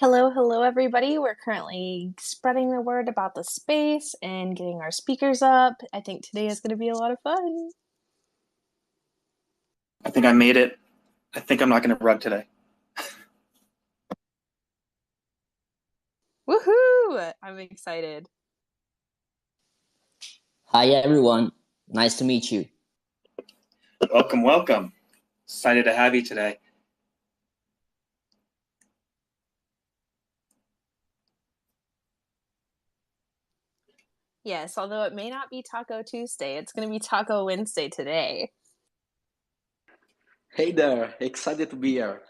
Hello, everybody. We're currently spreading the word about the space and getting our speakers up. I think today is going to be a lot of fun. I think I made it. I think I'm not going to rug today. Woohoo! I'm excited. Hi, everyone. Nice to meet you. Welcome, welcome. Excited to have you today. Yes, although it may not be Taco Tuesday, it's going to be Taco Wednesday today. Hey there, excited to be here.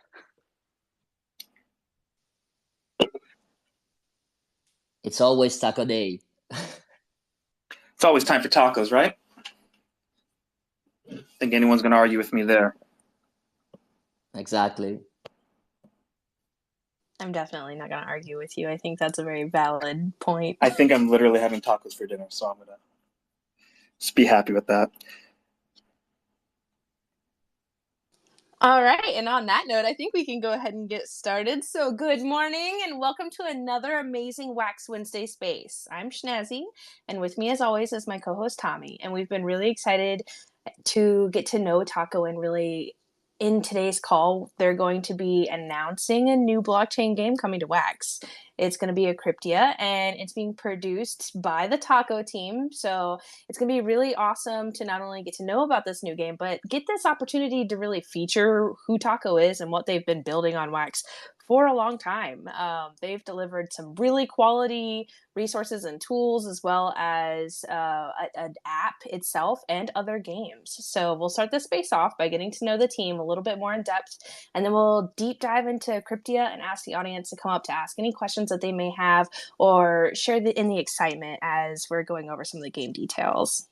It's always taco day. It's always time for tacos, right? I think anyone's going to argue with me there. Exactly. I'm definitely not going to argue with you. I think that's a very valid point. I think I'm literally having tacos for dinner, so I'm going to just be happy with that. All right, and on that note, I think we can go ahead and get started. So good morning and welcome to another amazing Wax Wednesday space. I'm Schnazzy, and with me as always is my co-host Tommy, and we've been really excited to get to know Taco and really in today's call, they're going to be announcing a new blockchain game coming to Wax. It's going to be a Cryptia, and it's being produced by the Taco team. So it's going to be really awesome to not only get to know about this new game, but get this opportunity to really feature who Taco is and what they've been building on Wax for a long time. They've delivered some really quality resources and tools, as well as an app itself and other games. So we'll start this space off by getting to know the team a little bit more in depth, and then we'll deep dive into Cryptia and ask the audience to come up to ask any questions that they may have or share in the excitement as we're going over some of the game details.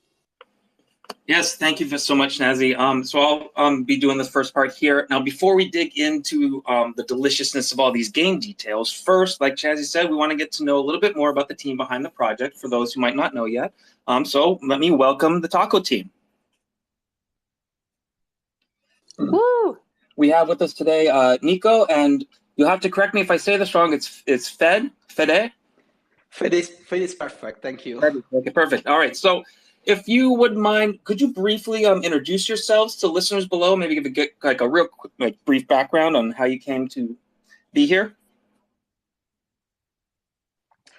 Yes, thank you so much, Nazi. So I'll be doing this first part here. Now, before we dig into the deliciousness of all these game details, first, like Chazzy said, we want to get to know a little bit more about the team behind the project for those who might not know yet. So let me welcome the Taco team. Woo! We have with us today Nico, and you'll have to correct me if I say this wrong. It's Fede? Fede is perfect, thank you. Okay, perfect. All right, so if you wouldn't mind, could you briefly introduce yourselves to listeners below? Maybe give a real quick, brief background on how you came to be here.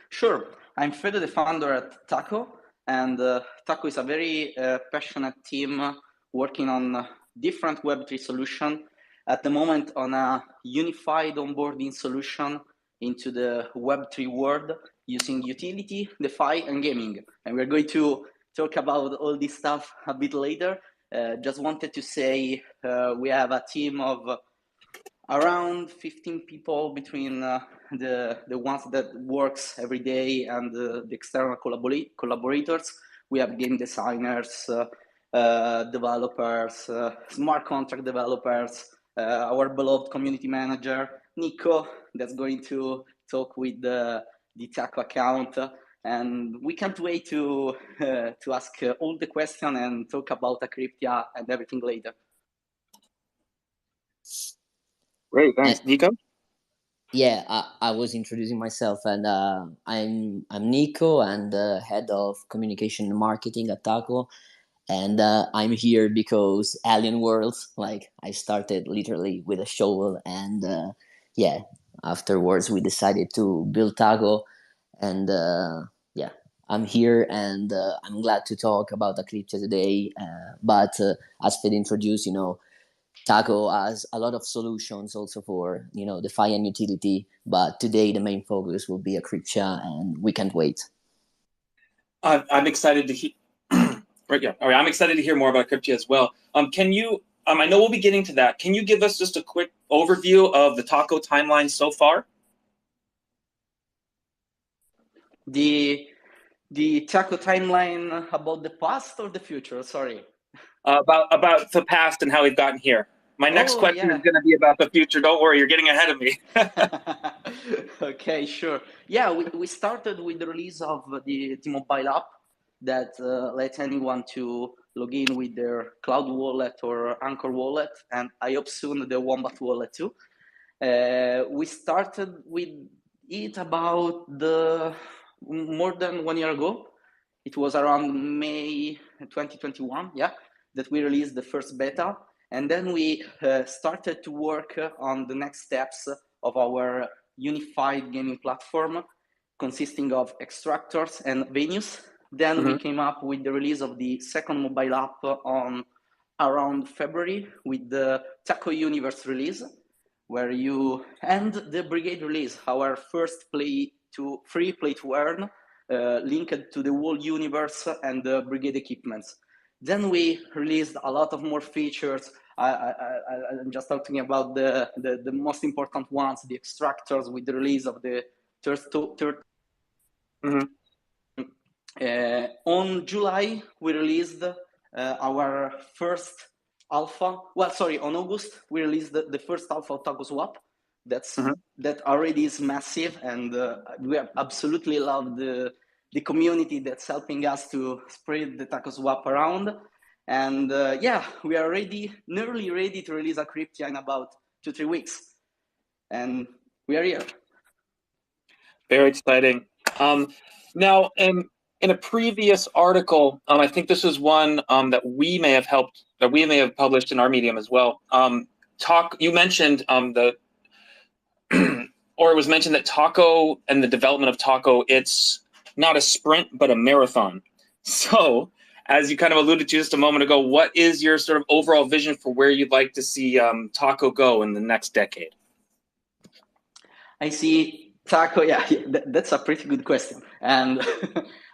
Sure. I'm Fede, the founder at Taco, and Taco is a very passionate team working on different Web3 solutions. At the moment, on a unified onboarding solution into the Web3 world using utility, DeFi, and gaming. And we're going to talk about all this stuff a bit later. Just wanted to say we have a team of around 15 people between the ones that works every day and the external collaborators. We have game designers, developers, smart contract developers, our beloved community manager, Nico, that's going to talk with the Taco account. And we can't wait to ask all the questions and talk about Cryptia and everything later. Great, thanks. Nico? Yeah, I was introducing myself, and I'm Nico, and head of communication and marketing at Taco, and I'm here because Alien Worlds. Like, I started literally with a shovel, and yeah, afterwards we decided to build Taco, and yeah, I'm here, and I'm glad to talk about Eclipse today. But as Fed introduced, Taco has a lot of solutions also for, DeFi and utility, but today the main focus will be a Cryptia, and we can't wait. I'm excited to hear. Right, yeah. All right, I'm excited to hear more about Cryptia as well. Can you? I know we'll be getting to that. Can you give us just a quick overview of the Taco timeline so far? The Taco timeline about the past or the future? Sorry. About the past and how we've gotten here. My next question is going to be about the future. Don't worry, you're getting ahead of me. Okay, sure. Yeah, we started with the release of the mobile app that lets anyone to log in with their Cloud wallet or Anchor wallet, and I hope soon the Wombat wallet too. We started with it about more than 1 year ago. It was around May 2021, that we released the first beta. And then we started to work on the next steps of our unified gaming platform, consisting of extractors and venues. Then we came up with the release of the second mobile app on around February with the Taco Universe release, and the Brigade release, our first free play to earn, linked to the whole universe and the Brigade equipments. Then we released a lot of more features. I'm just talking about the most important ones, the extractors, with the release of the third. On July, we released our first alpha. On August, we released the first alpha of Taco Swap. That already is massive, and we absolutely love the community that's helping us to spread the Taco Swap around. And we are nearly ready to release a Cryptia in about 2-3 weeks. And we are here. Very exciting. Now, in a previous article, I think this was one that we may have published in our medium as well. You mentioned or it was mentioned that Taco and the development of Taco, it's not a sprint, but a marathon. So, as you kind of alluded to just a moment ago, what is your sort of overall vision for where you'd like to see Taco go in the next decade? I see Taco, that's a pretty good question. And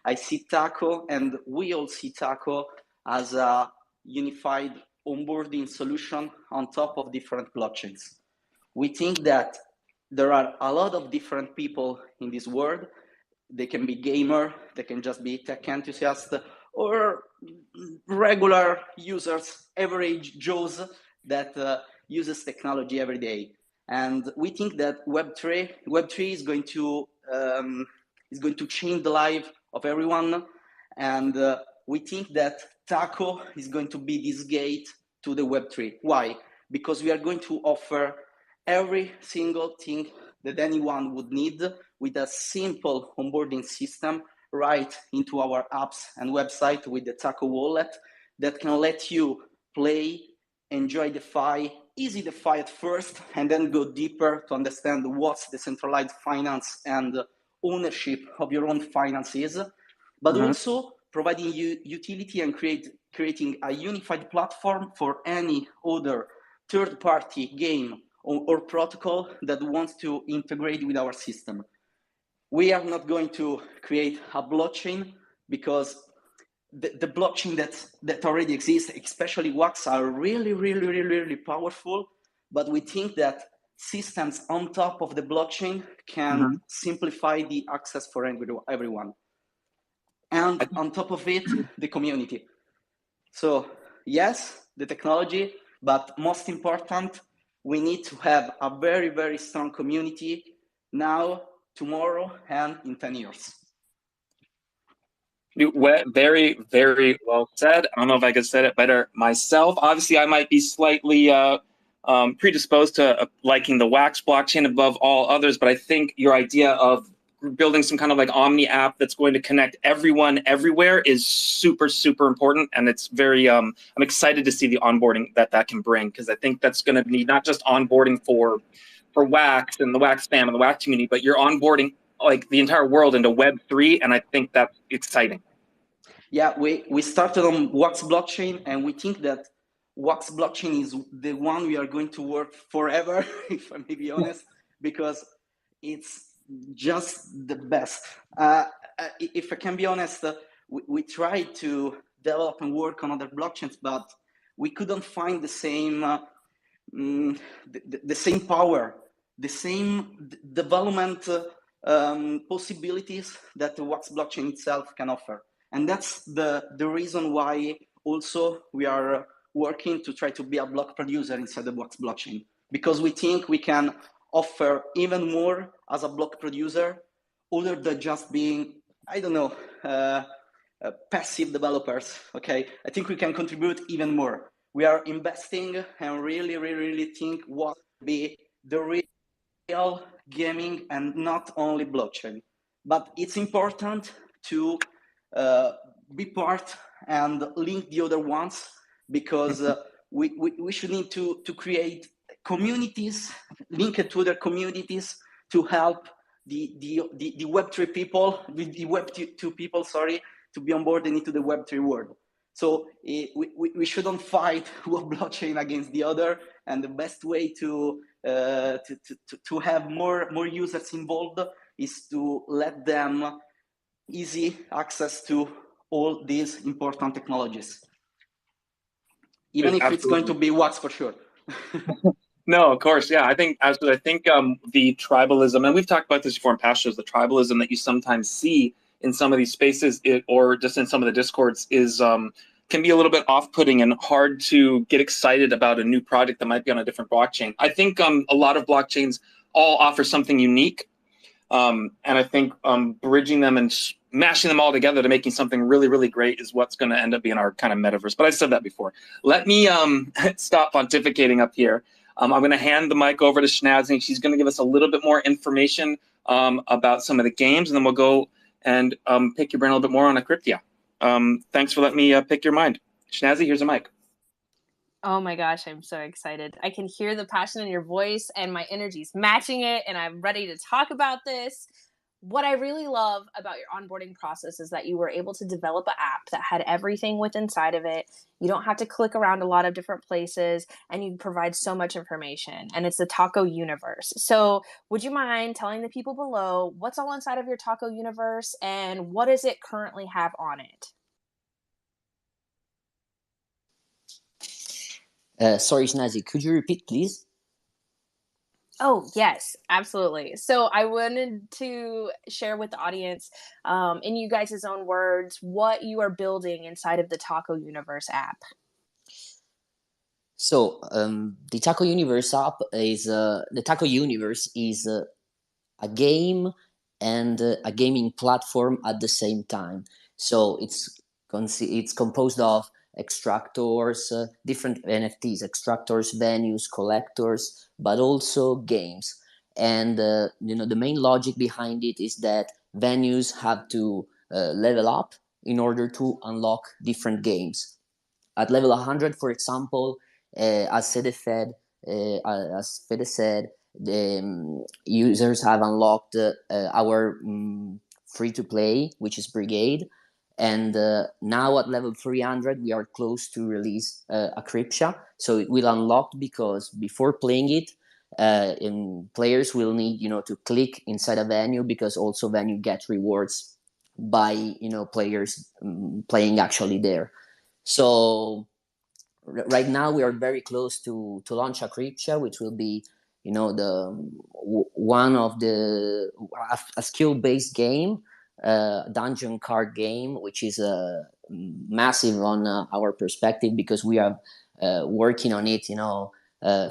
I see Taco, and we all see Taco as a unified onboarding solution on top of different blockchains. We think that there are a lot of different people in this world. They can be gamer, they can just be tech enthusiasts, or regular users, average Joes that uses technology every day. And we think that Web3 is going to change the life of everyone. And we think that Taco is going to be this gate to the Web3. Why? Because we are going to offer every single thing that anyone would need with a simple onboarding system right into our apps and website with the Taco wallet that can let you play, enjoy DeFi, easy DeFi at first, and then go deeper to understand what's decentralized finance and ownership of your own finances, but also providing you utility and creating a unified platform for any other third-party game or protocol that wants to integrate with our system. We are not going to create a blockchain because the blockchain that already exists, especially WAX, are really, really, really, really powerful. But we think that systems on top of the blockchain can simplify the access for everyone. And on top of it, the community. So yes, the technology, but most important, we need to have a very, very strong community now, tomorrow, and in 10 years. Very, very well said. I don't know if I could say it better myself. Obviously, I might be slightly predisposed to liking the Wax blockchain above all others, but I think your idea of building some kind of like Omni app that's going to connect everyone everywhere is super, super important. And it's very, I'm excited to see the onboarding that can bring, because I think that's going to need not just onboarding for Wax and the Wax fam and the Wax community, but you're onboarding like the entire world into Web3, and I think that's exciting. Yeah, we started on Wax blockchain, and we think that Wax blockchain is the one we are going to work forever, if I may be honest, because it's just the best. If I can be honest, we tried to develop and work on other blockchains, but we couldn't find the same power, the same development possibilities that the Wax blockchain itself can offer. And that's the reason why also we are working to try to be a block producer inside the Wax blockchain, because we think we can offer even more as a block producer, other than just being, I don't know, passive developers. Okay, I think we can contribute even more. We are investing and really, really, really think what will be the real real gaming and not only blockchain. But it's important to be part and link the other ones, because we should need to create communities, link it to other communities to help the Web3 people, the Web2 people, sorry, to be onboarded into the Web3 world. So we shouldn't fight one blockchain against the other, and the best way to have more users involved is to let them easy access to all these important technologies, even if Absolutely. it's going to be wax for sure. No, of course, yeah. I think the tribalism, and we've talked about this before in past shows, the tribalism that you sometimes see in some of these spaces, or just in some of the discords, is can be a little bit off-putting and hard to get excited about a new project that might be on a different blockchain. I think a lot of blockchains all offer something unique, and I think bridging them and mashing them all together to making something really, really great is what's going to end up being our kind of metaverse. But I said that before. Let me stop pontificating up here. I'm going to hand the mic over to Schnazzy. She's going to give us a little bit more information about some of the games, and then we'll go and pick your brain a little bit more on Cryptia. Thanks for letting me pick your mind. Schnazzy, here's a mic. Oh my gosh, I'm so excited. I can hear the passion in your voice, and my energy's matching it, and I'm ready to talk about this. What I really love about your onboarding process is that you were able to develop an app that had everything within inside of it. You don't have to click around a lot of different places, and you provide so much information, and it's the Taco universe. So would you mind telling the people below what's all inside of your Taco universe, and what does it currently have on it? Sorry, Snazzy, could you repeat, please? Oh, yes, absolutely. So I wanted to share with the audience, in you guys' own words, what you are building inside of the Taco Universe app. So the Taco Universe app is the Taco Universe is a game and a gaming platform at the same time. So it's composed of extractors, different NFTs, extractors, venues, collectors, but also games. And the main logic behind it is that venues have to level up in order to unlock different games. At level 100, for example, as Fede said, the users have unlocked our free-to-play, which is Brigade, and now at level 300 we are close to release Cryptia, so it will unlock, because before playing it, players will need to click inside a venue, because also venue get rewards by players playing actually there. So right now we are very close to launch Cryptia, which will be the one of the a skill-based game, dungeon card game, which is massive on our perspective, because we are working on it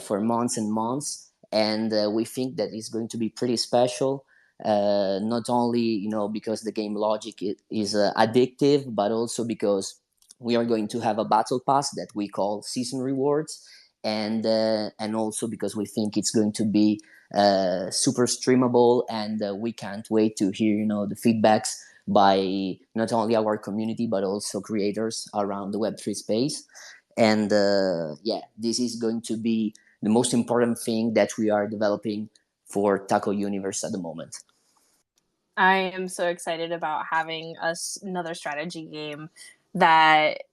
for months and months, and we think that it's going to be pretty special, not only because the game logic is addictive, but also because we are going to have a battle pass that we call season rewards, and also because we think it's going to be super streamable, and we can't wait to hear the feedbacks by not only our community but also creators around the Web3 space. And yeah, this is going to be the most important thing that we are developing for Taco Universe at the moment. I am so excited about having another strategy game that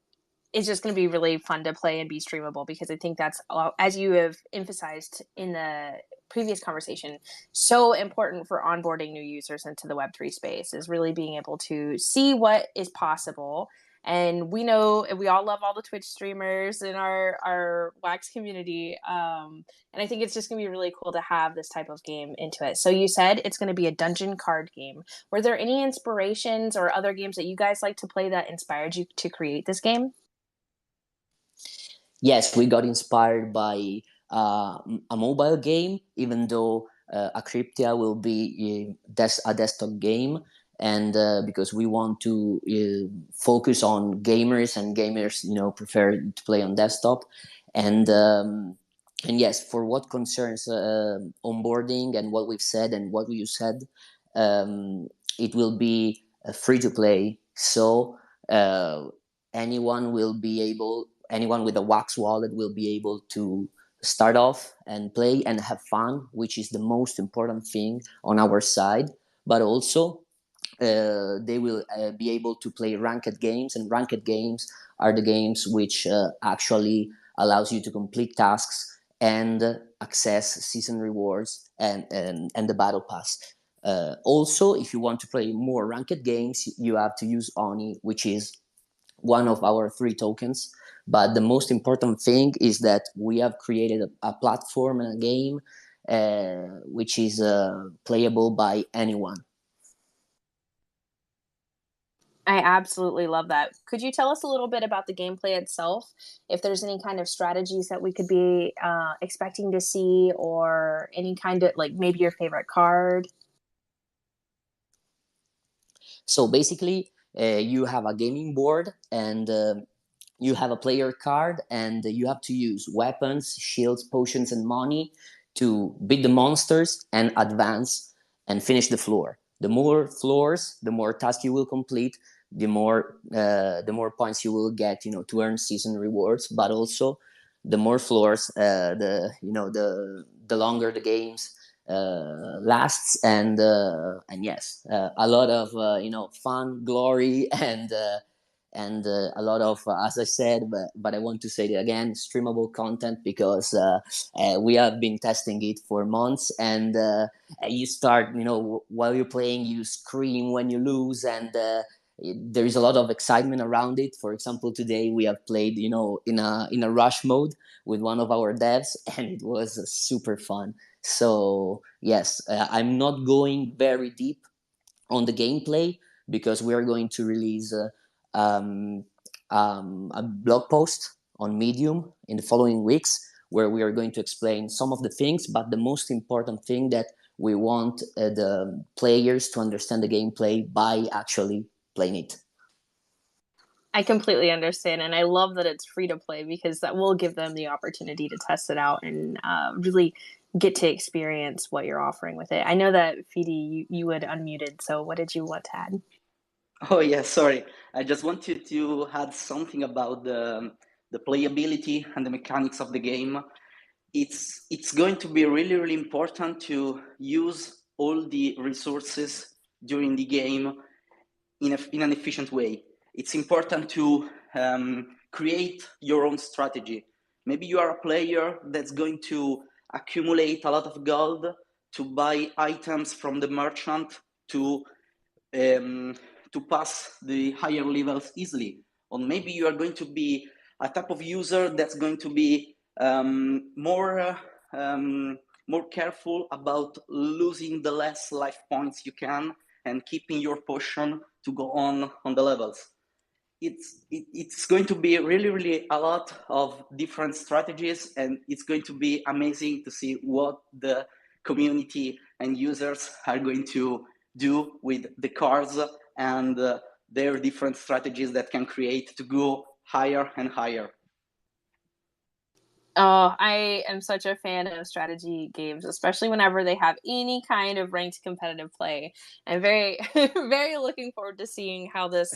is just going to be really fun to play and be streamable, because I think that's, as you have emphasized in the previous conversation, so important for onboarding new users into the Web3 space, is really being able to see what is possible. And we know, we all love all the Twitch streamers in our Wax community. And I think it's just going to be really cool to have this type of game into it. So you said it's going to be a dungeon card game. Were there any inspirations or other games that you guys like to play that inspired you to create this game? Yes, we got inspired by a mobile game, even though Cryptia will be a desktop game, and because we want to focus on gamers, and gamers prefer to play on desktop. And And yes, for what concerns onboarding and what we've said and what you said, it will be free to play. So uh, anyone will be able, anyone with a Wax wallet will be able to start off and play and have fun, which is the most important thing on our side. But also, they will be able to play ranked games, and ranked games are the games which actually allows you to complete tasks and access season rewards and the battle pass. Also, if you want to play more ranked games, you have to use Oni, which is one of our 3 tokens. But the most important thing is that we have created a platform and a game which is playable by anyone. I absolutely love that. Could you tell us a little bit about the gameplay itself? If there's any kind of strategies that we could be expecting to see, or any kind of, like, maybe your favorite card? So basically, you have a gaming board and you have a player card, and you have to use weapons, shields, potions, and money to beat the monsters and advance and finish the floor. The more floors, the more tasks you will complete, the more points you will get, to earn season rewards. But also, the more floors, the longer the games lasts, and yes, a lot of fun, glory, and a lot of, as I said, but I want to say it again, streamable content, because we have been testing it for months, and you start, while you're playing, you scream when you lose, and there is a lot of excitement around it. For example, today we have played, in a rush mode with one of our devs, and it was super fun. So yes, I'm not going very deep on the gameplay, because we are going to release a blog post on Medium in the following weeks, where we are going to explain some of the things. But the most important thing, that we want the players to understand the gameplay by actually playing it. I completely understand, and I love that it's free to play, because that will give them the opportunity to test it out and really get to experience what you're offering with it. I know that, Fidi, you had unmuted, so what did you want to add? Oh yeah, sorry. I just wanted to add something about the playability and the mechanics of the game. It's going to be really, really important to use all the resources during the game in an efficient way. It's important to create your own strategy. Maybe you are a player that's going to accumulate a lot of gold to buy items from the merchant to pass the higher levels easily. Or maybe you are going to be a type of user that's going to be more careful about losing the less life points you can and keeping your potion to go on the levels. It's going to be really, really a lot of different strategies, and it's going to be amazing to see what the community and users are going to do with the cards and their different strategies that can create to go higher and higher. Oh, I am such a fan of strategy games, especially whenever they have any kind of ranked competitive play. I'm very, very looking forward to seeing how this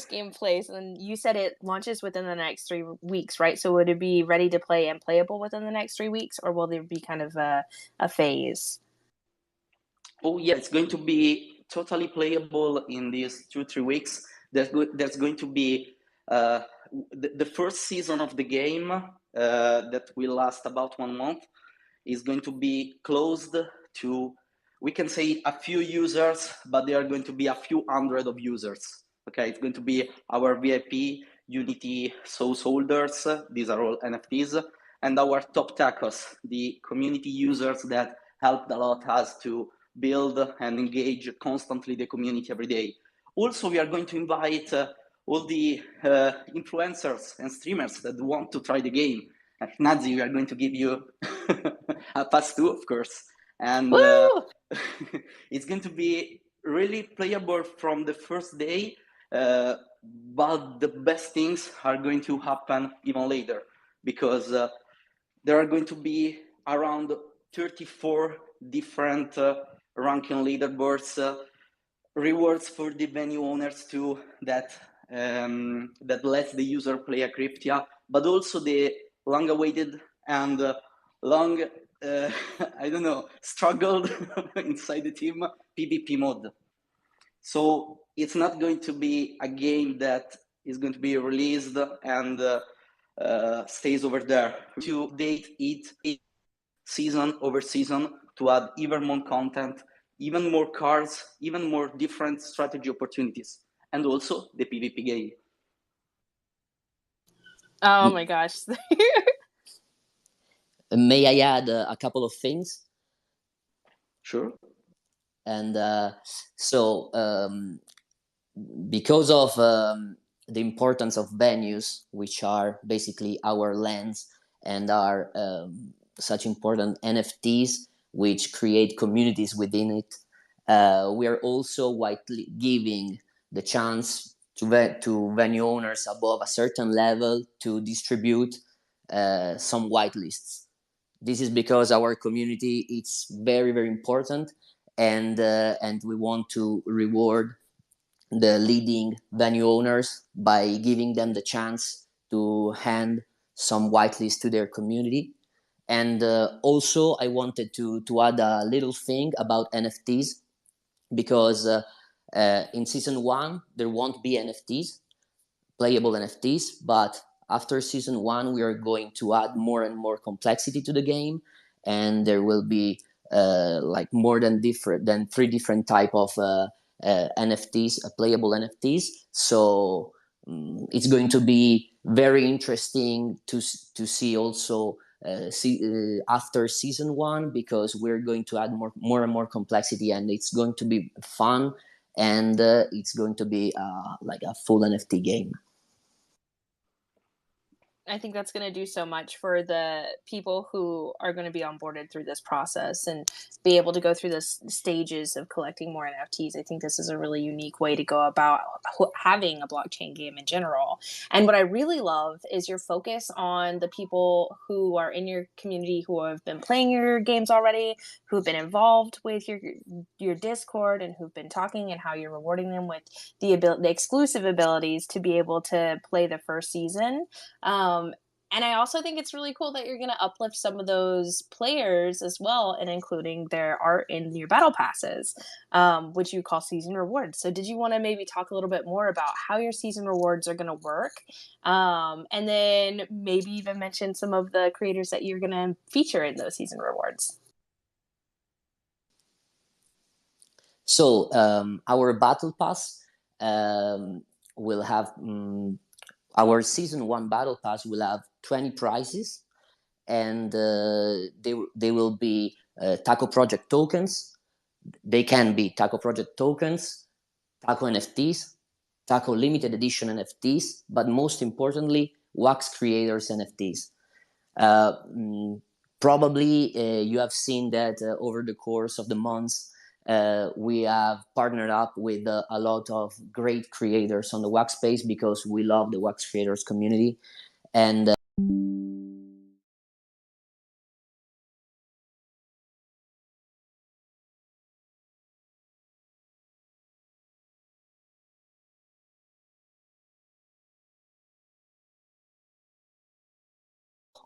game plays. And you said it launches within the next 3 weeks, right? So would it be ready to play and playable within the next 3 weeks, or will there be kind of a phase? Oh yeah, it's going to be totally playable in these 2-3 weeks. There's going to be the first season of the game that will last about 1 month is going to be closed to, we can say, a few users, but there are going to be a few hundred of users. Okay, it's going to be our VIP Unity Source holders. These are all NFTs, and our top tacos, the community users that helped a lot us to build and engage constantly the community every day. Also, we are going to invite all the influencers and streamers that want to try the game. At Nazi, we are going to give you a pass too, of course. And it's going to be really playable from the first day, but the best things are going to happen even later, because there are going to be around 34 different ranking leaderboards, rewards for the venue owners too, that lets the user play a Cryptia, but also the long-awaited and long, I don't know, struggled inside the team PvP mode. So it's not going to be a game that is going to be released and stays over there. To update it season over season to add even more content, even more cards, even more different strategy opportunities, and also the PvP game. Oh my gosh. May I add a couple of things? Sure. And because of the importance of venues, which are basically our lands and are such important NFTs, which create communities within it, we are also widely giving the chance to venue owners above a certain level to distribute some whitelists. This is because our community it's very very important, and we want to reward the leading venue owners by giving them the chance to hand some whitelist to their community. And also, I wanted to add a little thing about NFTs because in season one there won't be NFTs, playable NFTs, but after season one we are going to add more and more complexity to the game, and there will be like more than three different type of NFTs, playable NFTs. So it's going to be very interesting to see also after season one, because we're going to add more and more complexity, and it's going to be fun, and it's going to be like a full NFT game. I think that's going to do so much for the people who are going to be onboarded through this process and be able to go through the stages of collecting more NFTs. I think this is a really unique way to go about having a blockchain game in general. And what I really love is your focus on the people who are in your community who have been playing your games already, who've been involved with your Discord, and who've been talking, and how you're rewarding them with the exclusive abilities to be able to play the first season. And I also think it's really cool that you're going to uplift some of those players as well, and including their art in your battle passes, which you call season rewards. So did you want to maybe talk a little bit more about how your season rewards are going to work? And then maybe even mention some of the creators that you're going to feature in those season rewards. So our battle pass will have our season one battle pass will have 20 prizes, and they will be Taco Project tokens. They can be Taco Project tokens, Taco NFTs, Taco limited edition NFTs, but most importantly, Wax Creators NFTs. Probably you have seen that over the course of the months, we have partnered up with a lot of great creators on the Wax space, because we love the Wax creators community. And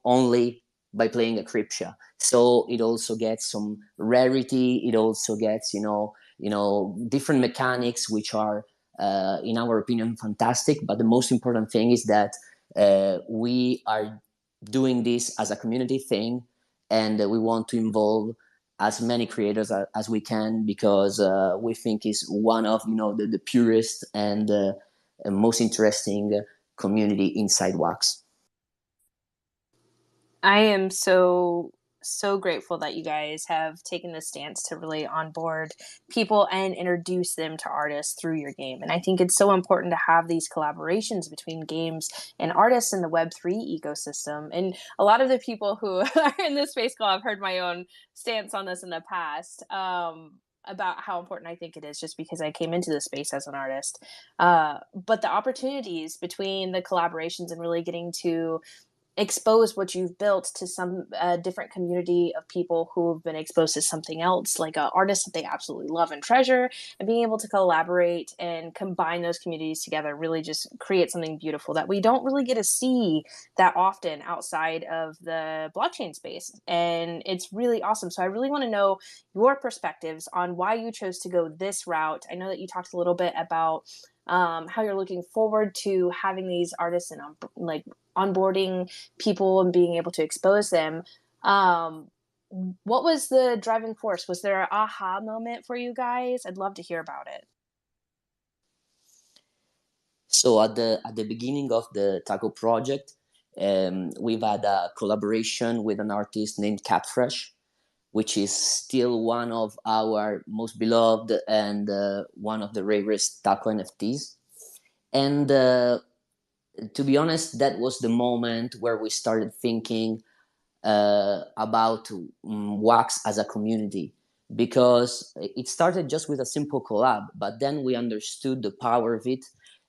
only by playing a Cryptia. So it also gets some rarity. It also gets, different mechanics, which are, in our opinion, fantastic. But the most important thing is that we are doing this as a community thing, and we want to involve as many creators as we can, because we think it's one of the purest and most interesting community inside Wax. I am so grateful that you guys have taken the stance to really onboard people and introduce them to artists through your game. And I think it's so important to have these collaborations between games and artists in the Web3 ecosystem. And a lot of the people who are in this space call, I've heard my own stance on this in the past, about how important I think it is, just because I came into this space as an artist. But the opportunities between the collaborations and really getting to expose what you've built to some different community of people who have been exposed to something else, like an artist that they absolutely love and treasure, and being able to collaborate and combine those communities together really just create something beautiful that we don't really get to see that often outside of the blockchain space. And it's really awesome. So I really want to know your perspectives on why you chose to go this route. I know that you talked a little bit about how you're looking forward to having these artists and like onboarding people and being able to expose them. What was the driving force? Was there an aha moment for you guys? I'd love to hear about it. So at the beginning of the Taco project, we've had a collaboration with an artist named Catfresh, which is still one of our most beloved and one of the rarest Taco NFTs. And to be honest, that was the moment where we started thinking about Wax as a community, because it started just with a simple collab, but then we understood the power of it,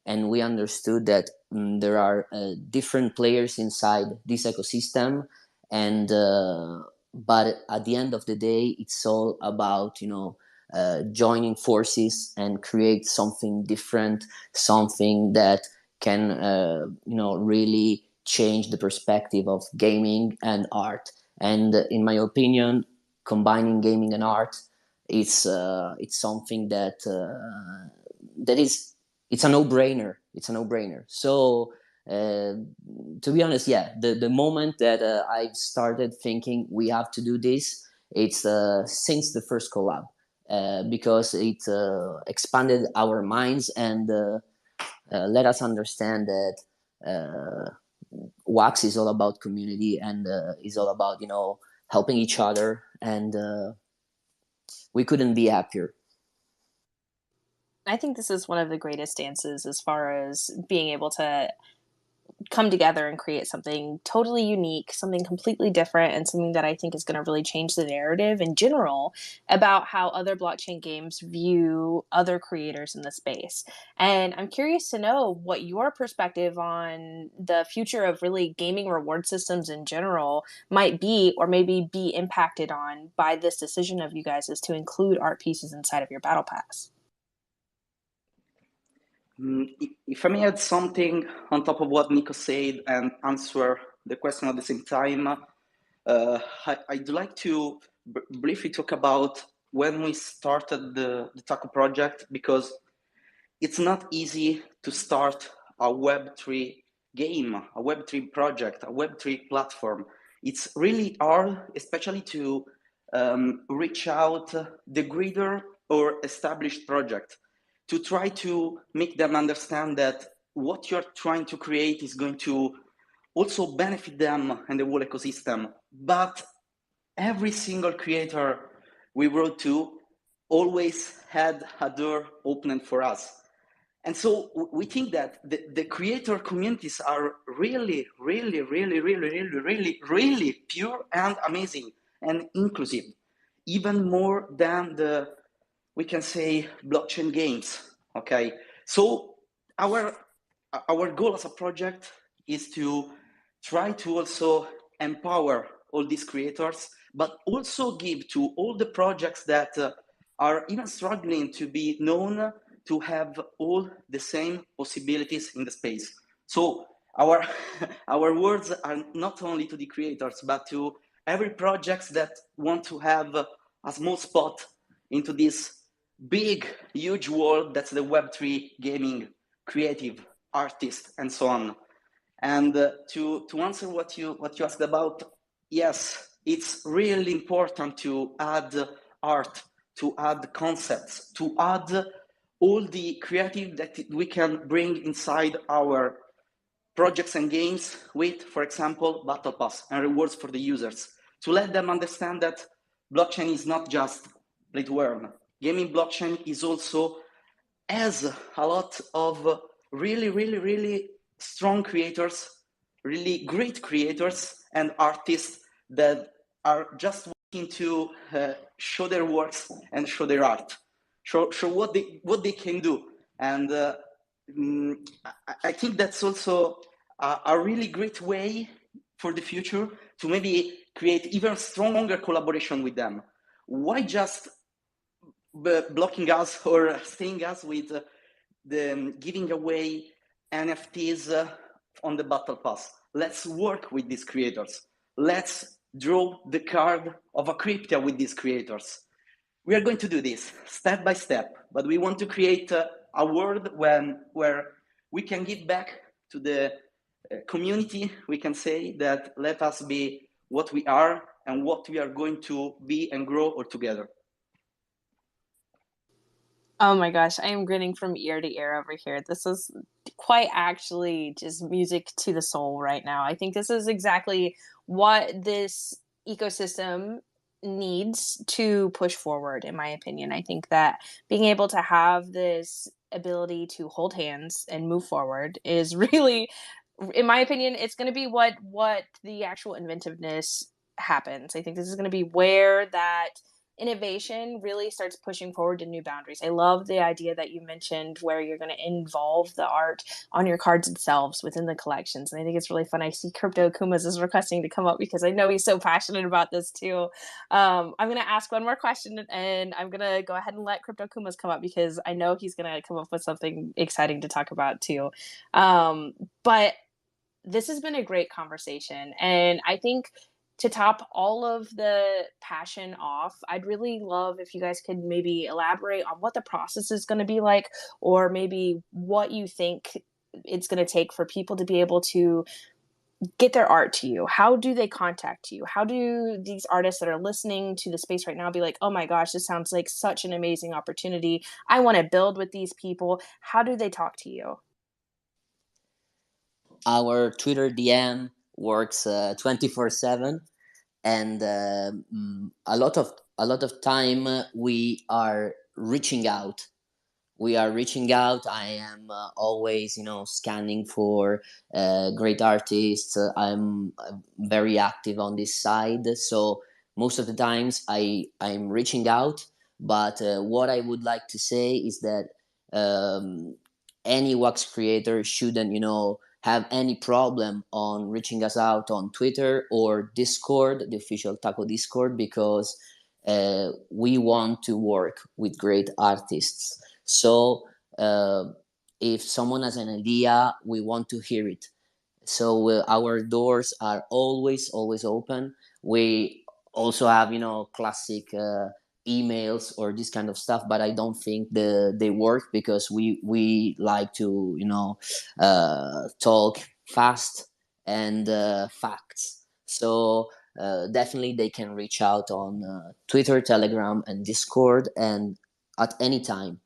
and we understood that there are different players inside this ecosystem, and but at the end of the day, it's all about joining forces and create something different, something that can really change the perspective of gaming and art. And in my opinion, combining gaming and art, it's something that it's a no-brainer. It's a no-brainer. So to be honest, yeah, the moment that I started thinking we have to do this, it's since the first collab, because it expanded our minds and let us understand that Wax is all about community and is all about helping each other, and we couldn't be happier. I think this is one of the greatest dances as far as being able to come together and create something totally unique, something completely different, and something that I think is going to really change the narrative in general about how other blockchain games view other creators in the space. And I'm curious to know what your perspective on the future of really gaming reward systems in general might be, or maybe be impacted on by this decision of you guys is to include art pieces inside of your battle pass. If I may add something on top of what Nico said and answer the question at the same time, I'd like to briefly talk about when we started the Taco project, because it's not easy to start a Web3 game, a Web3 project, a Web3 platform. It's really hard, especially to reach out the greater or established project, to try to make them understand that what you're trying to create is going to also benefit them and the whole ecosystem. But every single creator we wrote to always had a door open for us. And so we think that the creator communities are really, really, really, really, really, really, really pure and amazing and inclusive, even more than we can say, blockchain games. Okay, so our goal as a project is to try to also empower all these creators, but also give to all the projects that are even struggling to be known, to have all the same possibilities in the space. So our words are not only to the creators, but to every project that want to have a small spot into this big, huge world that's the Web3 gaming, creative, artist, and so on. And to answer what you asked about, yes, it's really important to add art, to add concepts, to add all the creative that we can bring inside our projects and games with, for example, battle pass and rewards for the users, to let them understand that blockchain is not just play to earn. Gaming blockchain is also has a lot of really, really, really strong creators, really great creators and artists that are just working to show their works and show their art, show what they can do. And I think that's also a really great way for the future to maybe create even stronger collaboration with them. Why just blocking us or staying us with the giving away NFTs on the battle pass? Let's work with these creators. Let's draw the card of a crypto with these creators. We are going to do this step by step, but we want to create a world where we can give back to the community. We can say that let us be what we are and what we are going to be and grow all together. Oh my gosh, I am grinning from ear to ear over here. This is quite actually just music to the soul right now. I think this is exactly what this ecosystem needs to push forward, in my opinion. I think that being able to have this ability to hold hands and move forward is really, in my opinion, it's going to be what the actual inventiveness happens. I think this is going to be where that innovation really starts pushing forward to new boundaries. I love the idea that you mentioned where you're going to involve the art on your cards themselves within the collections. And I think it's really fun. I see Crypto Kumas is requesting to come up because I know he's so passionate about this too. I'm going to ask one more question and I'm going to go ahead and let Crypto Kumas come up because I know he's going to come up with something exciting to talk about too. But this has been a great conversation. And I think to top all of the passion off, I'd really love if you guys could maybe elaborate on what the process is going to be like, or maybe what you think it's going to take for people to be able to get their art to you. How do they contact you? How do these artists that are listening to the space right now be like, oh my gosh, this sounds like such an amazing opportunity. I want to build with these people. How do they talk to you? Our Twitter DM works 24/7, and a lot of time we are reaching out. I am always, scanning for great artists. I'm very active on this side, so most of the times I'm reaching out. But what I would like to say is that any wax creator shouldn't, have any problem on reaching us out on Twitter or Discord, the official Taco Discord, because we want to work with great artists. So if someone has an idea, we want to hear it. So our doors are always open. We also have, classic emails or this kind of stuff, but I don't think they work because we like to, talk fast and facts. So definitely they can reach out on Twitter, Telegram, and Discord, and at any time.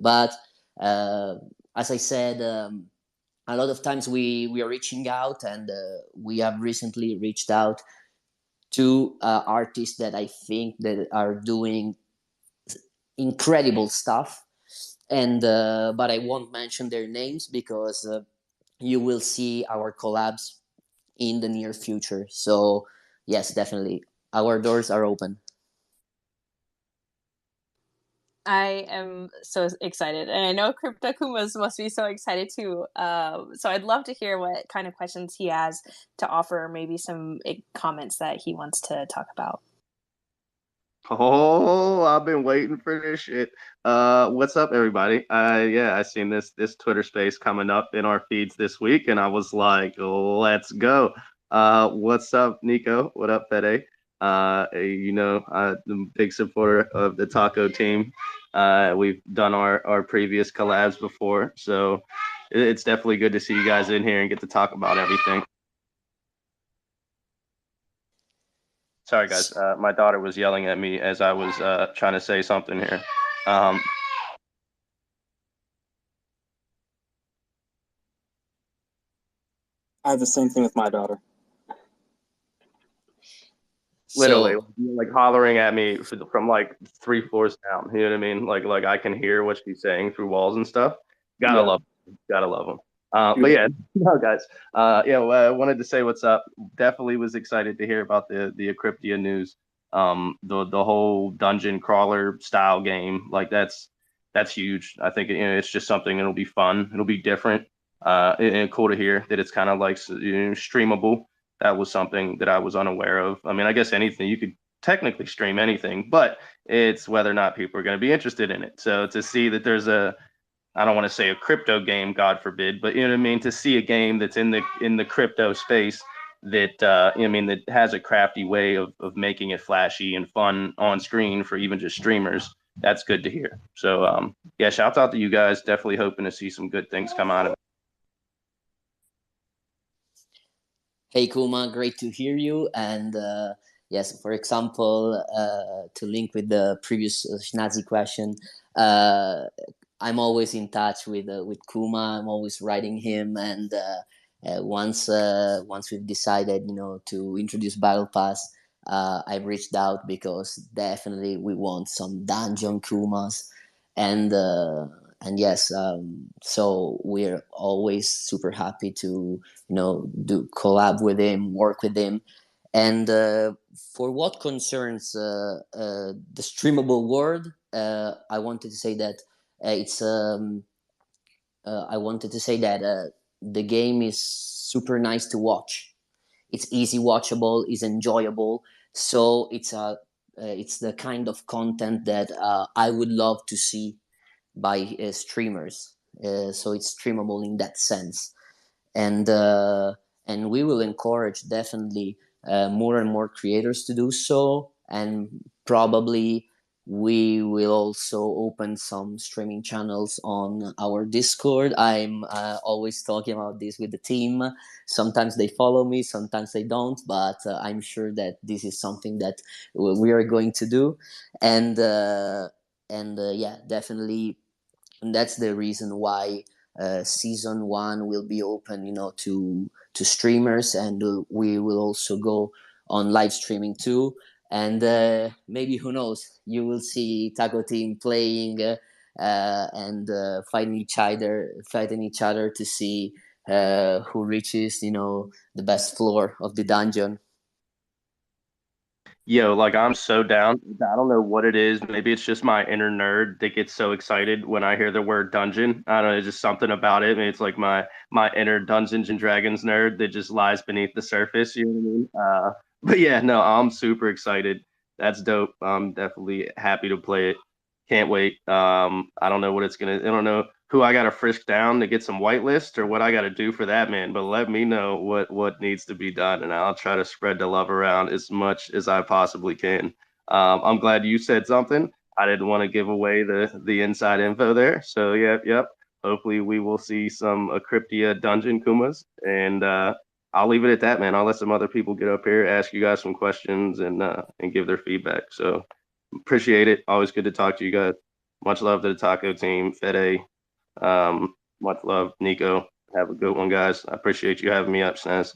But as I said, a lot of times we are reaching out, and we have recently reached out to artists that I think that are doing incredible stuff, and but I won't mention their names because you will see our collabs in the near future. So yes, definitely our doors are open. I am so excited, and I know Crypto Kumas must be so excited too. So I'd love to hear what kind of questions he has to offer, maybe some comments that he wants to talk about. Oh, I've been waiting for this shit. What's up, everybody? Yeah, I seen this Twitter space coming up in our feeds this week, and I was like, let's go. What's up, Nico? What up, Fede? I'm a big supporter of the Taco team. We've done our previous collabs before, so it's definitely good to see you guys in here and get to talk about everything. Sorry, guys. My daughter was yelling at me as I was trying to say something here. I have the same thing with my daughter. Literally, like hollering at me from like 3 floors down. You know what I mean? Like I can hear what she's saying through walls and stuff. Gotta love them. But yeah, no, guys. Well, I wanted to say what's up. Definitely was excited to hear about the Encryptia news. The whole dungeon crawler style game, like that's huge. I think it's just something that'll be fun. It'll be different. And cool to hear that it's kind of like streamable. That was something that I was unaware of. I mean, I guess anything, you could technically stream anything, but it's whether or not people are going to be interested in it. So to see that there's a, I don't want to say a crypto game, God forbid, but you know what I mean, to see a game that's in the crypto space that you know what I mean, that has a crafty way of making it flashy and fun on screen for even just streamers, that's good to hear. So yeah, shouts out to you guys. Definitely hoping to see some good things come out of it. Hey Kuma, great to hear you. And yes, for example, to link with the previous Schnazzy question, uh, I'm always in touch with Kuma. I'm always writing him, and once we've decided, to introduce Battle Pass, I've reached out because definitely we want some dungeon Kumas, and yes, so we're always super happy to do collab with him, work with him, and for what concerns the streamable world, I wanted to say that it's I wanted to say that the game is super nice to watch. It's easy watchable, is enjoyable. So it's the kind of content that I would love to see by streamers. So it's streamable in that sense, and we will encourage definitely more and more creators to do so, and probably we will also open some streaming channels on our Discord. I'm always talking about this with the team. Sometimes they follow me, sometimes they don't, but I'm sure that this is something that we are going to do, and yeah, definitely. And that's the reason why season one will be open, to streamers, and we will also go on live streaming too. And maybe, who knows, you will see Taco Team playing and fighting each other to see who reaches, the best floor of the dungeon. Yo, like I'm so down. I don't know what it is. Maybe it's just my inner nerd that gets so excited when I hear the word dungeon. I don't know, it's just something about it. Maybe it's like my inner Dungeons and Dragons nerd that just lies beneath the surface. You know what I mean? But yeah, no, I'm super excited. That's dope. I'm definitely happy to play it. Can't wait. I don't know what it's gonna. I don't know who I got to frisk down to get some whitelist or what I got to do for that, man. But let me know what needs to be done, and I'll try to spread the love around as much as I possibly can. I'm glad you said something. I didn't want to give away the inside info there. So yep. Hopefully we will see some Cryptia Dungeon Kumas, and I'll leave it at that, man. I'll let some other people get up here, ask you guys some questions, and give their feedback. So appreciate it. Always good to talk to you guys. Much love to the Taco team, Fede. Much love, Nico. Have a good one, guys. I appreciate you having me up, Snaz.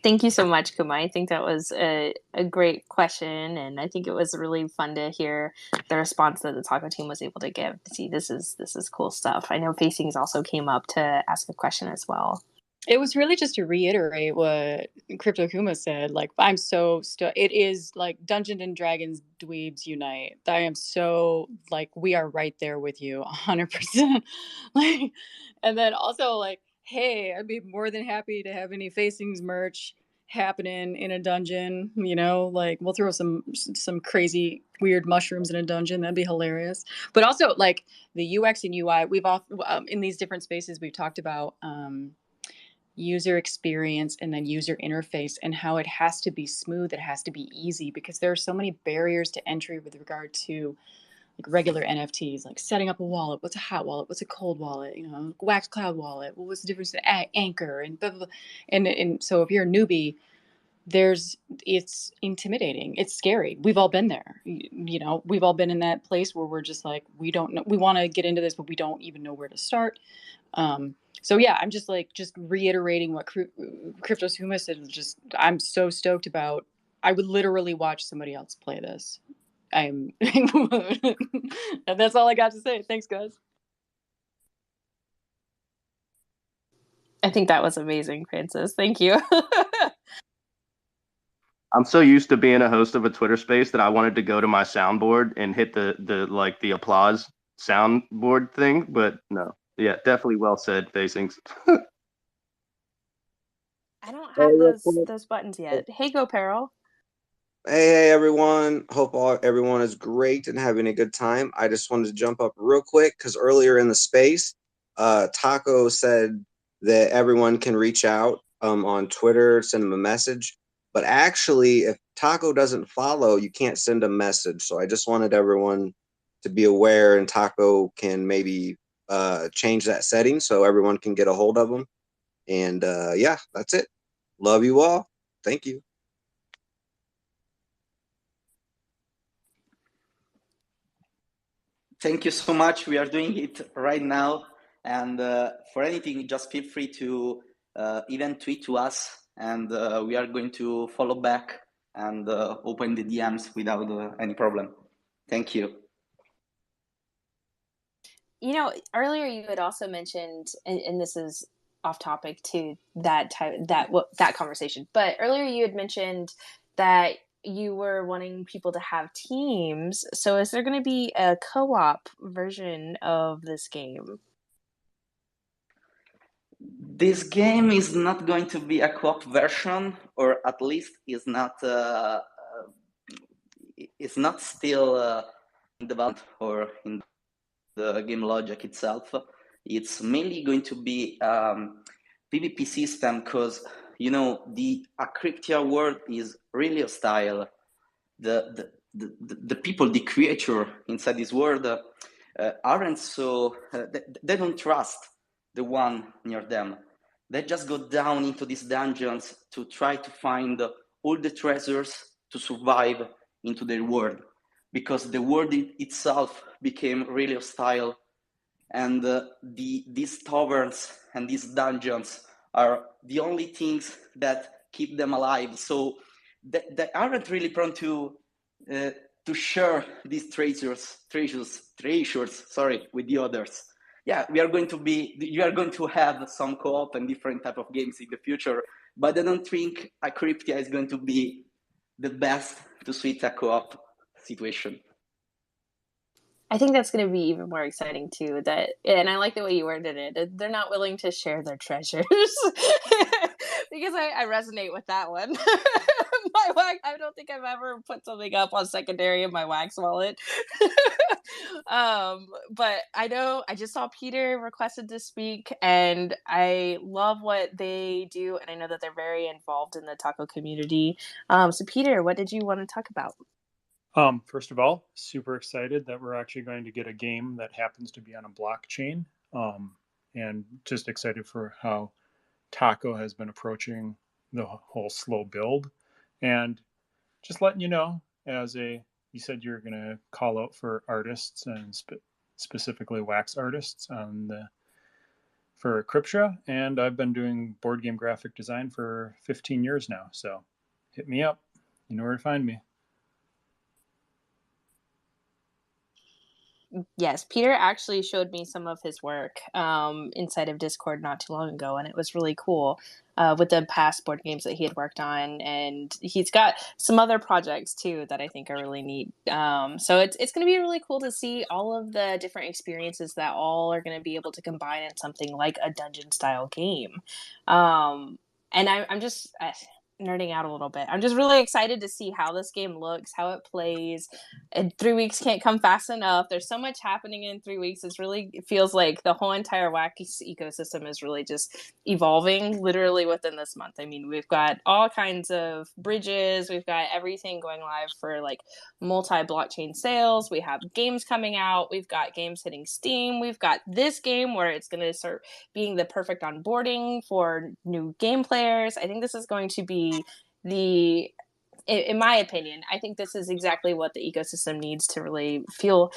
Thank you so much, Kuma. I think that was a great question, and I think it was really fun to hear the response that the Taco team was able to give. See, this is cool stuff. I know Facings also came up to ask a question as well. It was really just to reiterate what Crypto Kuma said. Like, I'm so it is like Dungeons and Dragons dweebs unite. I am so like, we are right there with you 100%. Like, and then also like, hey, I'd be more than happy to have any Facings merch happening in a dungeon. Like, we'll throw some crazy weird mushrooms in a dungeon. That'd be hilarious. But also like the UX and UI, we've all in these different spaces we've talked about user experience and then user interface, and how it has to be smooth, it has to be easy, because there are so many barriers to entry with regard to like regular NFTs, like setting up a wallet. What's a hot wallet? What's a cold wallet? Wax Cloud wallet. What's the difference to Anchor and blah, blah, blah. And so if you're a newbie, it's intimidating. It's scary. We've all been there. We've all been in that place where we're just like, we don't know, we want to get into this, but we don't even know where to start. So yeah, I'm just reiterating what Crypto Kuma said. I'm so stoked about. I would literally watch somebody else play this. And that's all I got to say. Thanks, guys. I think that was amazing, Francis. Thank you. I'm so used to being a host of a Twitter space that I wanted to go to my soundboard and hit the applause soundboard thing, but no, Yeah, definitely well said, Facings. I don't Hey, have real those quick. those buttons yet. Hey, Goparel. Hey, everyone. Hope everyone is great and having a good time. I just wanted to jump up real quick because earlier in the space, Taco said that everyone can reach out on Twitter, send him a message. But actually, if Taco doesn't follow, you can't send a message. So I just wanted everyone to be aware, and Taco can maybe change that setting so everyone can get a hold of him. And yeah, that's it. Love you all. Thank you. Thank you so much. We are doing it right now. And for anything, just feel free to even tweet to us, and we are going to follow back and open the DMs without any problem. Thank you. You know, earlier you had also mentioned, and this is off topic to that conversation, but earlier you had mentioned that you were wanting people to have teams. So is there going to be a co-op version of this game? This game is not going to be a co-op version, or at least is not it's not still in development or in the game logic itself. It's mainly going to be PvP system because the Acryptia world is really hostile. The people, the creature inside this world aren't so they don't trust the one near them. They just go down into these dungeons to try to find all the treasures to survive into their world, because the world itself became really hostile, and these taverns and these dungeons are the only things that keep them alive. So they aren't really prone to share these treasures, sorry, with the others. Yeah, you are going to have some co-op and different type of games in the future, but I don't think Acryptia is going to be the best to suit a co-op situation. I think that's going to be even more exciting too. And I like the way you worded it. They're not willing to share their treasures because I resonate with that one. My wax, I don't think I've ever put something up on secondary in my wax wallet. But I know I just saw Peter requested to speak, and I love what they do, and I know that they're very involved in the taco community. So Peter, what did you want to talk about? First of all, super excited that we're actually going to get a game that happens to be on a blockchain, and just excited for how Taco has been approaching the whole slow build. And just letting you know, you said you're going to call out for artists and specifically wax artists for Cryptra, and I've been doing board game graphic design for 15 years now. So hit me up. You know where to find me. Yes, Peter actually showed me some of his work inside of Discord not too long ago, and it was really cool with the past board games that he had worked on. And he's got some other projects too that I think are really neat. So it's going to be really cool to see all of the different experiences that all are going to be able to combine in something like a dungeon style game. And I'm just nerding out a little bit. I'm just really excited to see how this game looks, how it plays. And 3 weeks can't come fast enough. There's so much happening in 3 weeks. It feels like the whole entire Wax ecosystem is really just evolving literally within this month. I mean, we've got all kinds of bridges. We've got everything going live for like multi-blockchain sales. We have games coming out. We've got games hitting Steam. We've got this game where it's going to start being the perfect onboarding for new game players. I think this is going to be in my opinion, I think this is exactly what the ecosystem needs to really feel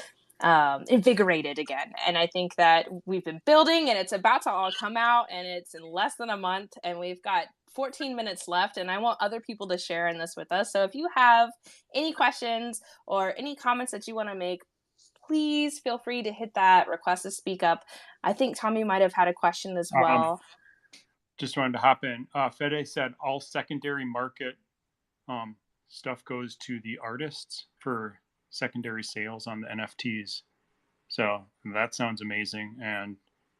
invigorated again. And I think that we've been building, and it's about to all come out, and it's in less than a month, and we've got 14 minutes left, and I want other people to share in this with us. So if you have any questions or any comments that you want to make, please feel free to hit that request to speak up. I think Tommy might have had a question as well. Just wanted to hop in. Fede said all secondary market stuff goes to the artists for secondary sales on the NFTs. So that sounds amazing. And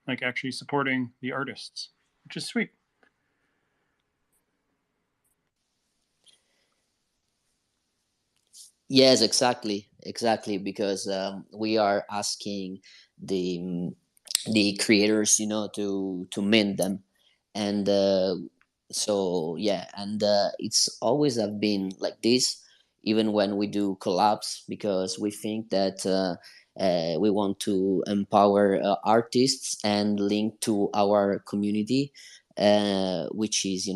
like actually supporting the artists, which is sweet. Yes, exactly, because we are asking the the creators, to mint them, and so yeah, and it's always have been like this, even when we do collabs, because we think that we want to empower artists and link to our community, which is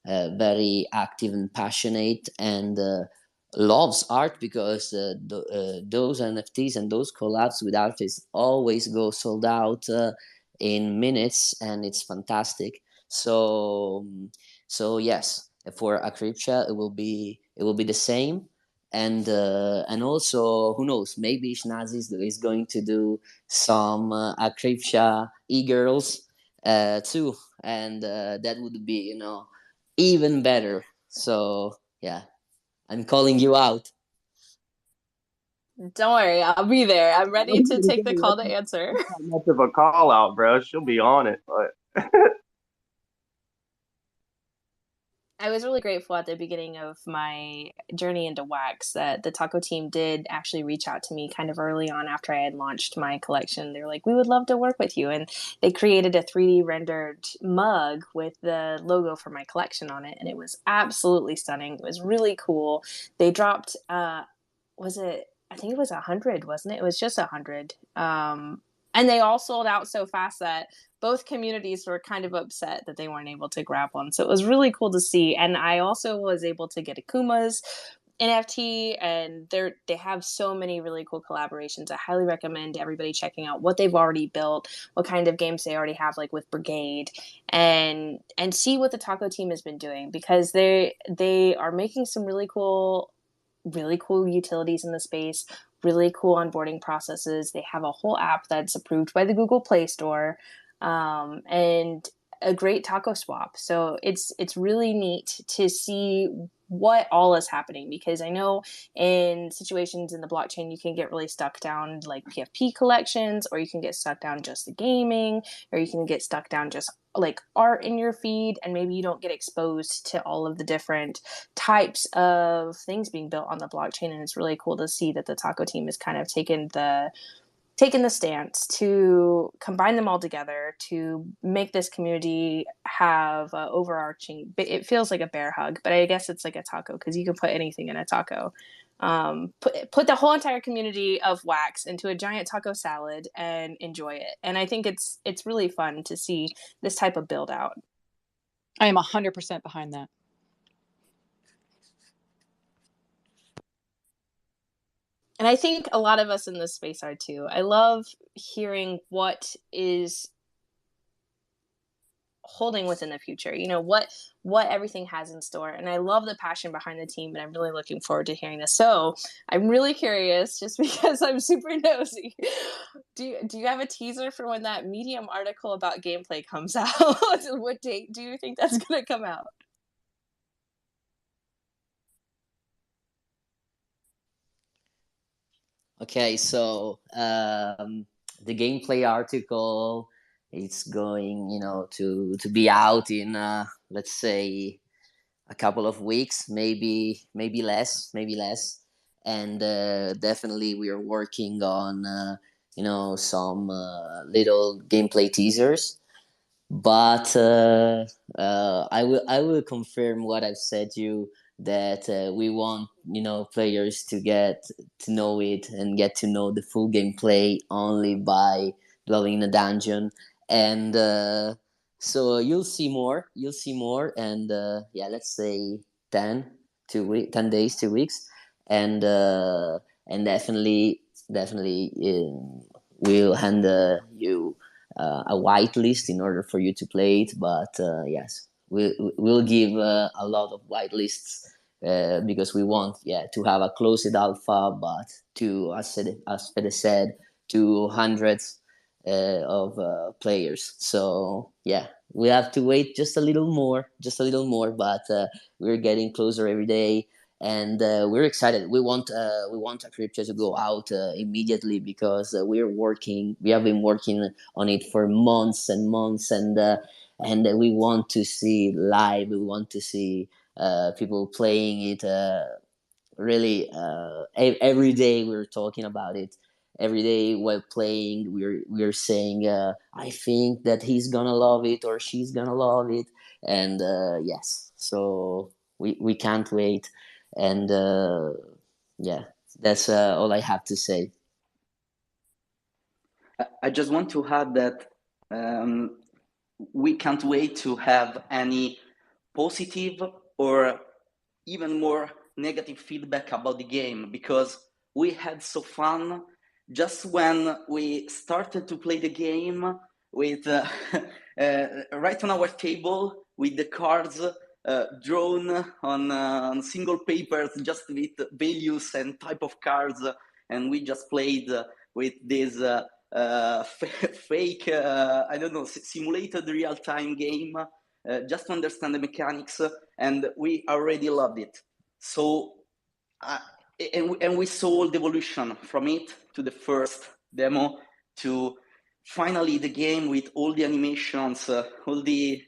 very active and passionate, and loves art, because those NFTs and those collabs with artists always go sold out in minutes, and it's fantastic. So yes, for Akripsha it will be the same, and also, who knows, maybe Shnazi is going to do some Akripsha e-girls too, and that would be even better. So yeah, I'm calling you out. Don't worry, I'll be there. I'm ready to take the call to answer. Not much of a call out, bro. She'll be on it, but I was really grateful at the beginning of my journey into wax that the taco team did actually reach out to me kind of early on after I had launched my collection. They were like, "We would love to work with you." And they created a 3D rendered mug with the logo for my collection on it. And it was absolutely stunning. It was really cool. They dropped, was it, I think it was 100, wasn't it? It was just 100. And they all sold out so fast that both communities were kind of upset that they weren't able to grab one. So it was really cool to see. And I also was able to get Akuma's NFT, and they have so many really cool collaborations. I highly recommend everybody checking out what they've already built, what kind of games they already have, like with Brigade, and see what the Taco team has been doing, because they are making some really cool utilities in the space, really cool onboarding processes. They have a whole app that's approved by the Google Play Store, and a great taco swap. So it's really neat to see what all is happening, because I know in situations in the blockchain you can get really stuck down like PFP collections, or you can get stuck down just the gaming, or you can get stuck down just like art in your feed, and maybe you don't get exposed to all of the different types of things being built on the blockchain. And it's really cool to see that the taco team has kind of taken the stance to combine them all together to make this community have overarching. It feels like a bear hug, but I guess it's like a taco, because you can put anything in a taco. Put the whole entire community of wax into a giant taco salad and enjoy it. And I think it's really fun to see this type of build out. I am 100% behind that. And I think a lot of us in this space are too. I love hearing what is holding within the future, what everything has in store. And I love the passion behind the team, and I'm really looking forward to hearing this. So I'm really curious, just because I'm super nosy. Do you have a teaser for when that Medium article about gameplay comes out? What date do you think that's going to come out? Okay, so the gameplay article, it's going, to be out in let's say a couple of weeks, maybe less, and definitely we are working on some little gameplay teasers, but I will confirm what I've said to you, that we want players to get to know it and get to know the full gameplay only by dwelling in a dungeon, and so you'll see more, and yeah, let's say 10 days, 2 weeks, and definitely we'll hand you a whitelist in order for you to play it. But yes, we'll give a lot of whitelists because we want, to have a closed alpha, but as Fede said, to hundreds of players. So yeah, we have to wait just a little more, but we're getting closer every day, and we're excited. We want Crypto to go out immediately, because we have been working on it for months and months, and we want to see live. We want to see people playing it. Really, every day we're talking about it. Every day while playing, we're saying, I think that he's gonna love it or she's gonna love it, and yes, so we can't wait, and yeah, that's all I have to say. I just want to add that we can't wait to have any positive or even more negative feedback about the game, because we had so fun just when we started to play the game with right on our table with the cards drawn on single papers, just with values and type of cards, and we just played with this fake, I don't know, simulated real-time game, just to understand the mechanics, and we already loved it. So, and we saw the evolution from it to the first demo to finally the game with all the animations, all the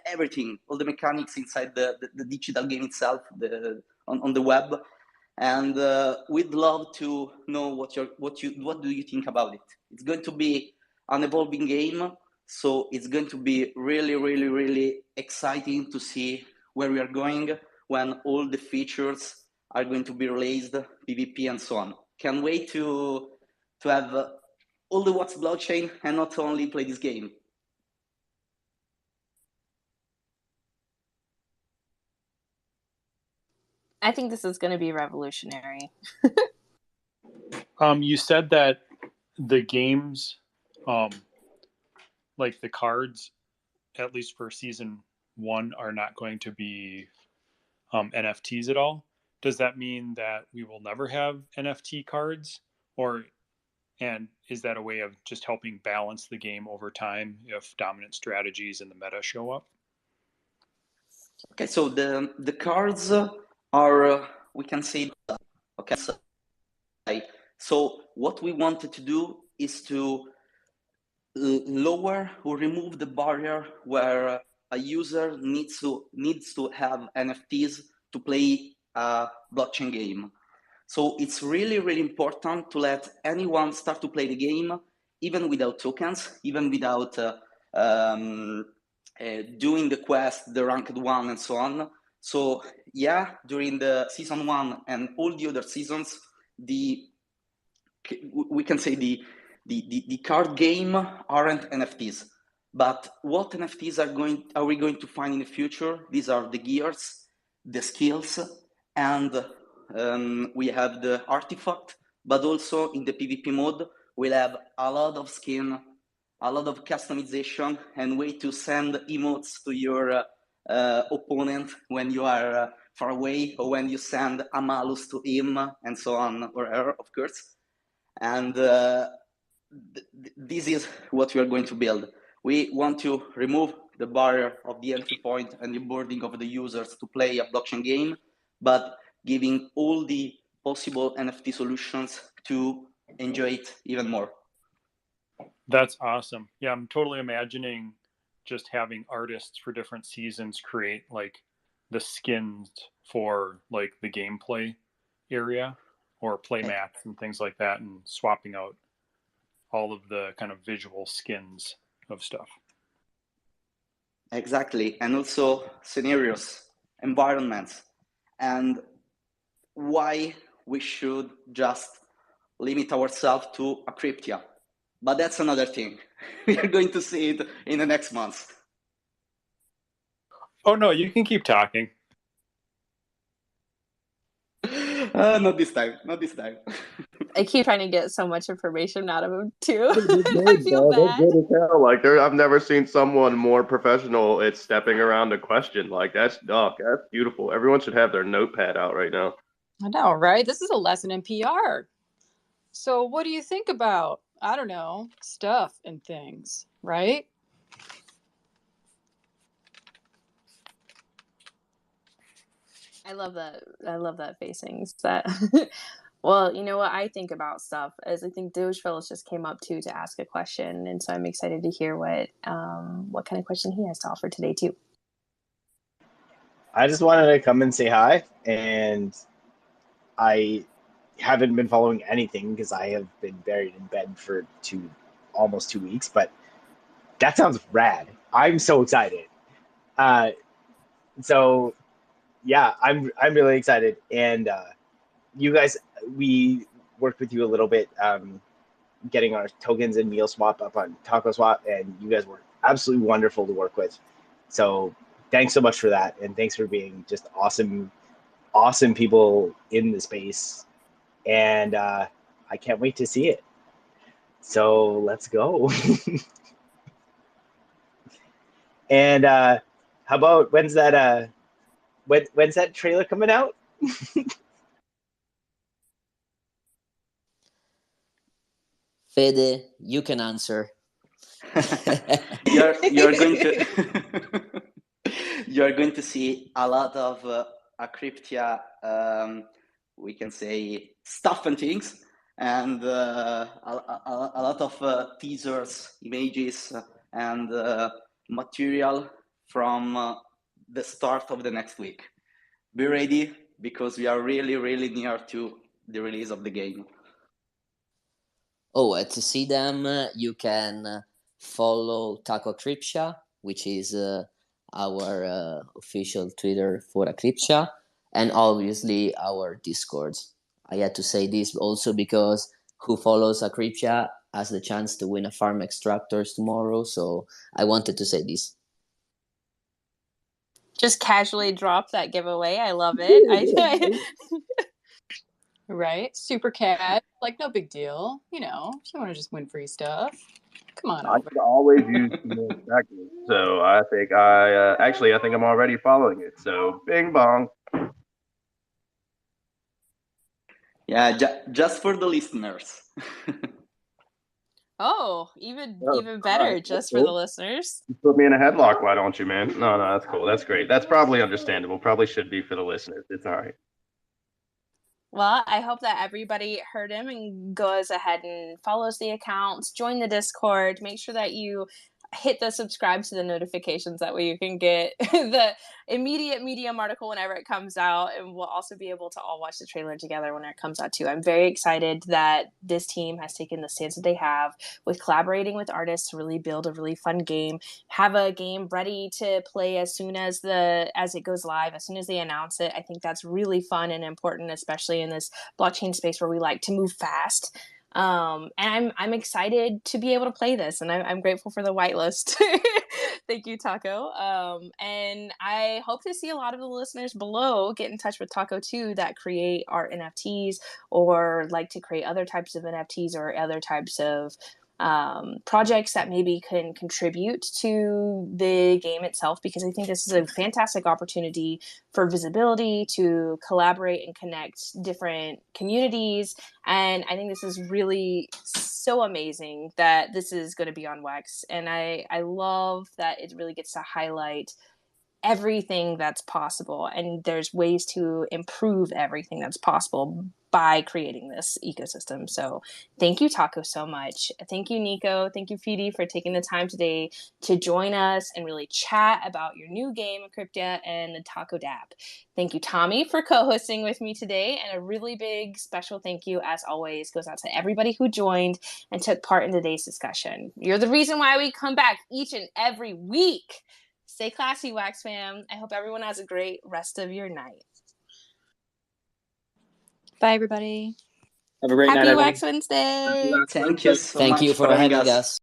everything, all the mechanics inside the digital game itself, on the web. And we'd love to know what do you think about it. It's going to be an evolving game, so it's going to be really, really, really exciting to see where we are going when all the features are going to be released, PvP and so on. Can't wait to have all the Wax blockchain and not only play this game. I think this is going to be revolutionary. You said that the games, like the cards, at least for season 1, are not going to be NFTs at all. Does that mean that we will never have NFT cards, and is that a way of just helping balance the game over time if dominant strategies in the meta show up? Okay, so the cards are, we can say, okay. So what we wanted to do is to lower or remove the barrier where a user needs to have NFTs to play a blockchain game. So it's really, really important to let anyone start to play the game, even without tokens, even without doing the quest, the ranked one, and so on. So yeah, during the season 1 and all the other seasons, we can say the card game aren't NFTs. But what NFTs are we going to find in the future? These are the gears, the skills, and we have the artifact, but also in the PvP mode, we'll have a lot of skin, a lot of customization, and way to send emotes to your opponent when you are far away, or when you send a malus to him, and so on, or her, of course. And this is what we are going to build. We want to remove the barrier of the entry point and the boarding of the users to play a blockchain game, but giving all the possible NFT solutions to enjoy it even more. That's awesome. Yeah, I'm totally imagining just having artists for different seasons create like the skins for like the gameplay area or play mats and things like that, and swapping out all of the kind of visual skins of stuff. Exactly. And also scenarios, environments, and why we should just limit ourselves to a Cryptia. But that's another thing. We are going to see it in the next months. Oh no, you can keep talking. Not this time. Not this time. I keep trying to get so much information out of him too. Good, I feel bro. bad. They're good as hell. Like I've never seen someone more professional at stepping around a question. Like that's beautiful. Everyone should have their notepad out right now. I know, right? This is a lesson in PR. So what do you think about, I don't know, stuff and things, right? I love that. I love that facings. That well, you know what I think about stuff is I think Doge Fellows just came up too to ask a question, and so I'm excited to hear what kind of question he has to offer today too. I just wanted to come and say hi, and I haven't been following anything because I have been buried in bed for almost 2 weeks. But that sounds rad. I'm so excited. So yeah, I'm really excited, and you guys, we worked with you a little bit, getting our tokens and meal swap up on Taco Swap, and you guys were absolutely wonderful to work with. So thanks so much for that, and thanks for being just awesome people in the space, and I can't wait to see it. So let's go. And how about when's that trailer coming out? Fede, you can answer. You're going to you're going to see a lot of Acryptia, we can say, stuff and things, and a lot of teasers, images, and material from the start of the next week. Be ready, because we are really, really near to the release of the game. Oh, to see them, you can follow Taco Acryptia, which is our official Twitter for Acryptia, and obviously our Discord. I had to say this also because who follows Acryptia has the chance to win a farm extractors tomorrow, so I wanted to say this. Just casually drop that giveaway. I love it. Right? Super cat. Like, no big deal. You know, if you want to just win free stuff, come on I over. could always use more extractors. So I think I think I'm already following it. So bing bong. Yeah, just for the listeners. Oh, even better, right. just for Cool. the listeners. You put me in a headlock, why don't you, man? No, that's cool. That's great. That's probably understandable. Probably should be for the listeners. It's all right. Well, I hope that everybody heard him and goes ahead and follows the accounts, join the Discord, make sure that you hit the subscribe to the notifications. That way you can get the immediate Medium article whenever it comes out, and we'll also be able to all watch the trailer together when it comes out too. I'm very excited that this team has taken the stance that they have with collaborating with artists to really build a really fun game, have a game ready to play as soon as it goes live, as soon as they announce it. I think that's really fun and important, especially in this blockchain space where we like to move fast. And I'm excited to be able to play this, and I'm grateful for the whitelist. Thank you, Taco. And I hope to see a lot of the listeners below get in touch with Taco too, that create art NFTs or like to create other types of NFTs or other types of projects that maybe can contribute to the game itself, because I think this is a fantastic opportunity for visibility, to collaborate and connect different communities. And I think this is really so amazing that this is going to be on Wax. And I love that it really gets to highlight everything that's possible, and there's ways to improve everything that's possible by creating this ecosystem. So thank you, Taco, so much. Thank you, Nico. Thank you, PD, for taking the time today to join us and really chat about your new game, Cryptia, and the Taco Dap. Thank you, Tommy, for co-hosting with me today. And a really big special thank you, as always, goes out to everybody who joined and took part in today's discussion. You're the reason why we come back each and every week. Stay classy, Wax fam. I hope everyone has a great rest of your night. Bye, everybody. Have a great night, Happy everyone. Wax Wednesday. Thank you so Thank much you for having us.